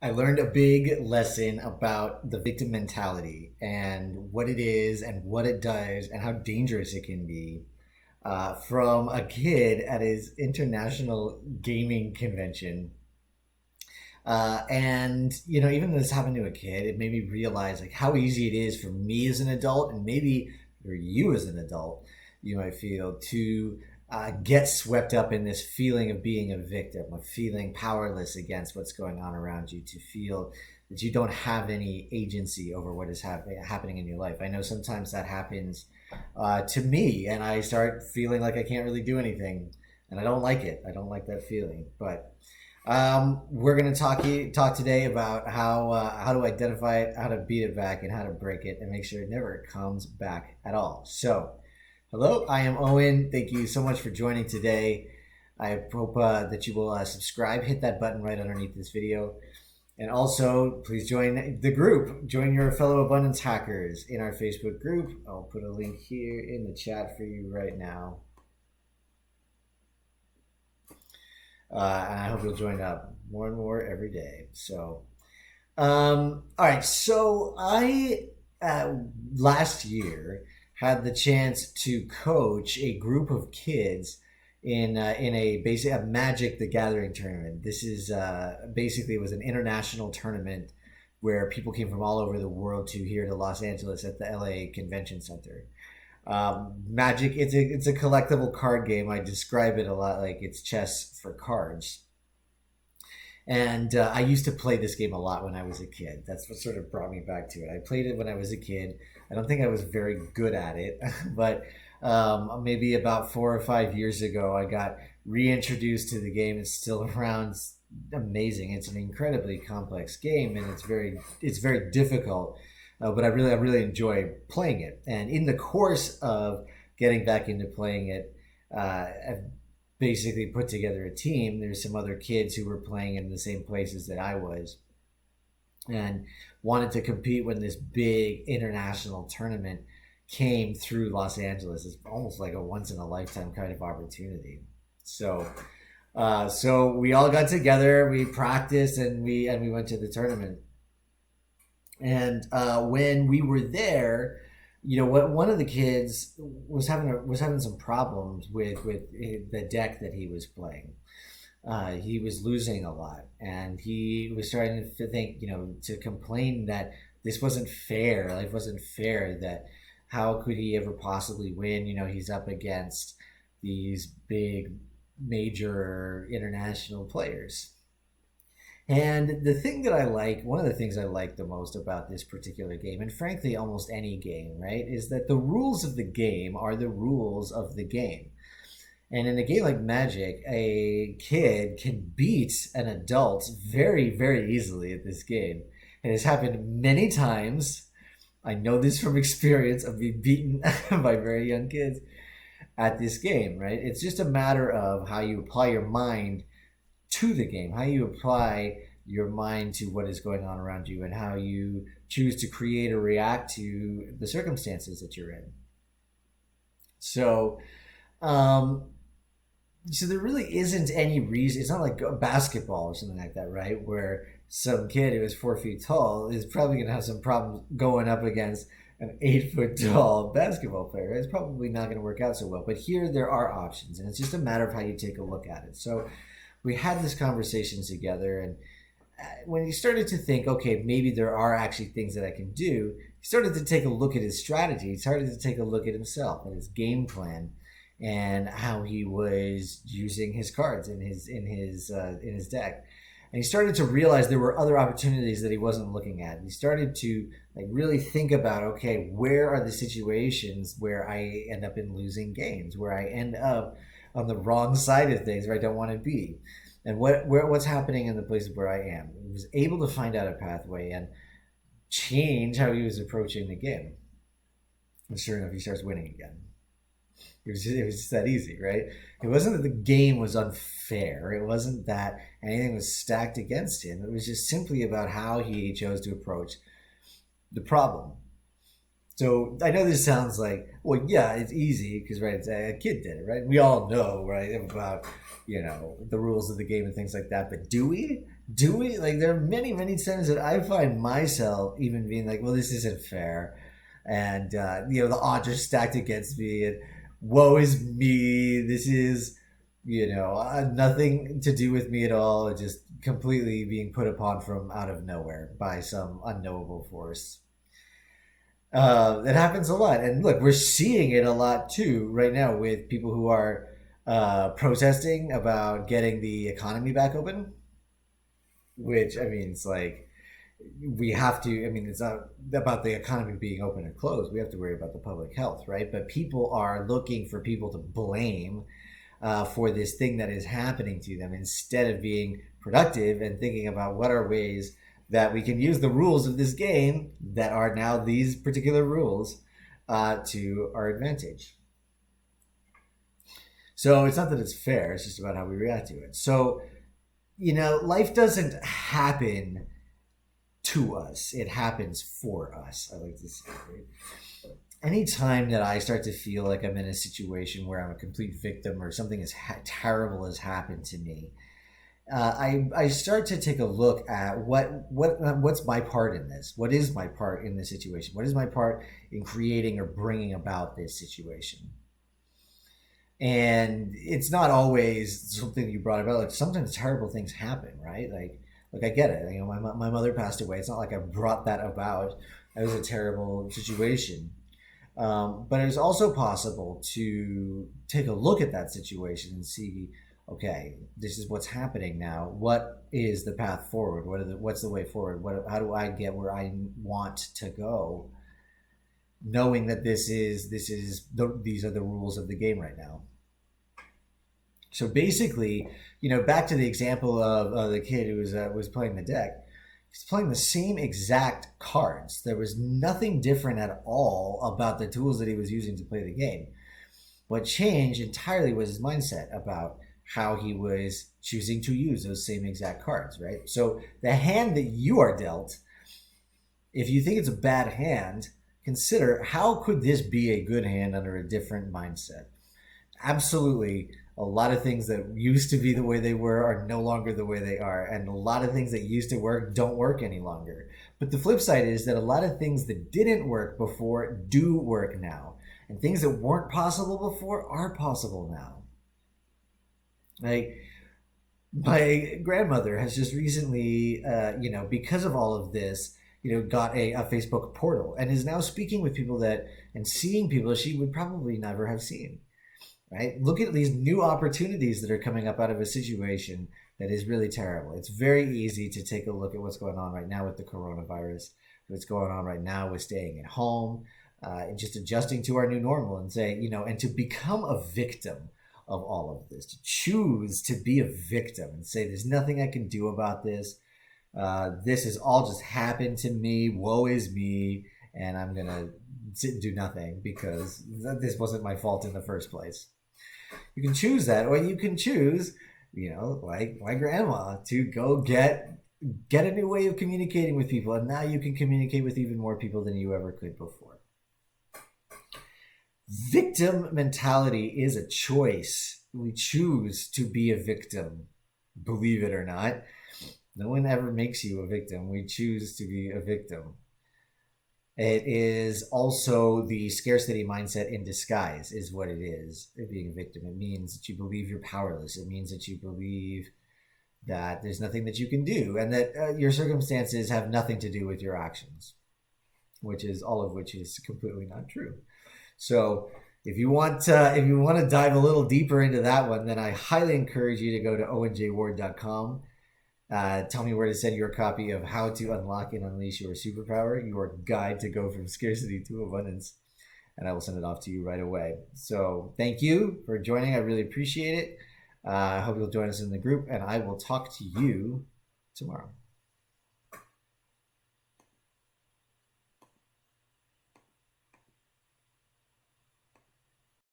I learned a big lesson about the victim mentality and what it is and what it does and how dangerous it can be from a kid at his international gaming convention. And even though this happened to a kid, it made me realize like how easy it is for me as an adult, and maybe for you as an adult, you might feel to get swept up in this feeling of being a victim, of feeling powerless against what's going on around you, to feel that you don't have any agency over what is happening in your life. I know sometimes that happens to me, and I start feeling like I can't really do anything, and I don't like it. I don't like that feeling, but we're going to talk today about how to identify it, how to beat it back, and how to break it, and make sure it never comes back at all. So, hello, I am Owen. Thank you so much for joining today. I hope that you will subscribe, hit that button right underneath this video, and also please join the group. Join your fellow abundance hackers in our Facebook group. I'll put a link here in the chat for you right now. And I hope you'll join up more and more every day. So, all right. So I last year had the chance to coach a group of kids in a Magic the Gathering tournament. This is basically it was an international tournament where people came from all over the world to here to Los Angeles at the LA Convention Center. Magic, it's a collectible card game. I describe it a lot like it's chess for cards. And I used to play this game a lot when I was a kid. That's what sort of brought me back to it. I played it when I was a kid. I don't think I was very good at it, but maybe about 4 or 5 years ago, I got reintroduced to the game. It's still around. It's amazing. It's an incredibly complex game, and it's very difficult. But I really enjoy playing it. And in the course of getting back into playing it, I've basically put together a team. There's some other kids who were playing in the same places that I was and wanted to compete when this big international tournament came through Los Angeles. It's almost like a once in a lifetime kind of opportunity. So we all got together, we practiced, and we went to the tournament. And when we were there, what one of the kids was having some problems with the deck that he was playing. He was losing a lot, and he was starting to think, to complain that this wasn't fair. Life wasn't fair. That how could he ever possibly win? He's up against these big, major international players. And one of the things I like the most about this particular game, and frankly, almost any game, right, is that the rules of the game are the rules of the game. And in a game like Magic, a kid can beat an adult very, very easily at this game. It has happened many times. I know this from experience of being beaten by very young kids at this game, right? It's just a matter of how you apply your mind to the game, how you apply your mind to what is going on around you, and how you choose to create or react to the circumstances that you're in. So, um, so there really isn't any reason. It's not like basketball or something like that, right? Where some kid who is 4 feet tall is probably going to have some problems going up against an 8 foot tall basketball player. It's probably not going to work out so well. But here there are options, and it's just a matter of how you take a look at it. So we had this conversation together, and when he started to think, okay, maybe there are actually things that I can do, he started to take a look at his strategy. He started to take a look at himself and his game plan, and how he was using his cards in his deck. And he started to realize there were other opportunities that he wasn't looking at. He started to really think about, okay, where are the situations where I end up in losing games, where I end up on the wrong side of things, where I don't want to be, and what's happening in the places where I am. He was able to find out a pathway and change how he was approaching the game. And sure enough, he starts winning again. It was just that easy, right? It wasn't that the game was unfair. It wasn't that anything was stacked against him. It was just simply about how he chose to approach the problem. So I know this sounds like, well, yeah, it's easy because, right, a kid did it, right? We all know, right, about, the rules of the game and things like that. But do we? Do we? Like, there are many, many times that I find myself even being like, well, this isn't fair. And, the odds are stacked against me. And woe is me. This is, nothing to do with me at all. Just completely being put upon from out of nowhere by some unknowable force. It happens a lot, and look, we're seeing it a lot too right now with people who are protesting about getting the economy back open. Which, I mean, it's like we have to. I mean, it's not about the economy being open or closed. We have to worry about the public health, right? But people are looking for people to blame for this thing that is happening to them instead of being productive and thinking about what are ways that we can use the rules of this game that are now these particular rules to our advantage. So it's not that it's fair, it's just about how we react to it. So, life doesn't happen to us, it happens for us, I like to say. Right? Anytime that I start to feel like I'm in a situation where I'm a complete victim or something as terrible has happened to me, I start to take a look at what's my part in this. What is my part in this situation? What is my part in creating or bringing about this situation? And it's not always something you brought about. Like sometimes terrible things happen, right? Like I get it. My mother passed away. It's not like I brought that about. It was a terrible situation. But it's also possible to take a look at that situation and see, okay, this is what's happening now. What is the path forward? What's the way forward? How do I get where I want to go? Knowing that these are the rules of the game right now. So basically, back to the example of the kid who was playing the deck. He's playing the same exact cards. There was nothing different at all about the tools that he was using to play the game. What changed entirely was his mindset about how he was choosing to use those same exact cards, right? So the hand that you are dealt, if you think it's a bad hand, consider how could this be a good hand under a different mindset? Absolutely, a lot of things that used to be the way they were are no longer the way they are, and a lot of things that used to work don't work any longer. But the flip side is that a lot of things that didn't work before do work now, and things that weren't possible before are possible now. Like my grandmother has just recently, because of all of this, got a Facebook portal and is now speaking with people and seeing people she would probably never have seen. Right? Look at these new opportunities that are coming up out of a situation that is really terrible. It's very easy to take a look at what's going on right now with the coronavirus, what's going on right now with staying at home, and just adjusting to our new normal and say, and to become a victim of all of this, to choose to be a victim and say, there's nothing I can do about this. This has all just happened to me. Woe is me. And I'm going to do nothing because this wasn't my fault in the first place. You can choose that, or you can choose, like my grandma, to go get a new way of communicating with people, and now you can communicate with even more people than you ever could before. Victim mentality is a choice. We choose to be a victim, believe it or not. No one ever makes you a victim. We choose to be a victim. It is also the scarcity mindset in disguise is what it is, being a victim. It means that you believe you're powerless. It means that you believe that there's nothing that you can do and that your circumstances have nothing to do with your actions, which is completely not true. So if you want to dive a little deeper into that one, then I highly encourage you to go to owenjward.com. Tell me where to send your copy of How to Unlock and Unleash Your Superpower, your guide to go from scarcity to abundance. And I will send it off to you right away. So thank you for joining. I really appreciate it. I hope you'll join us in the group, and I will talk to you tomorrow.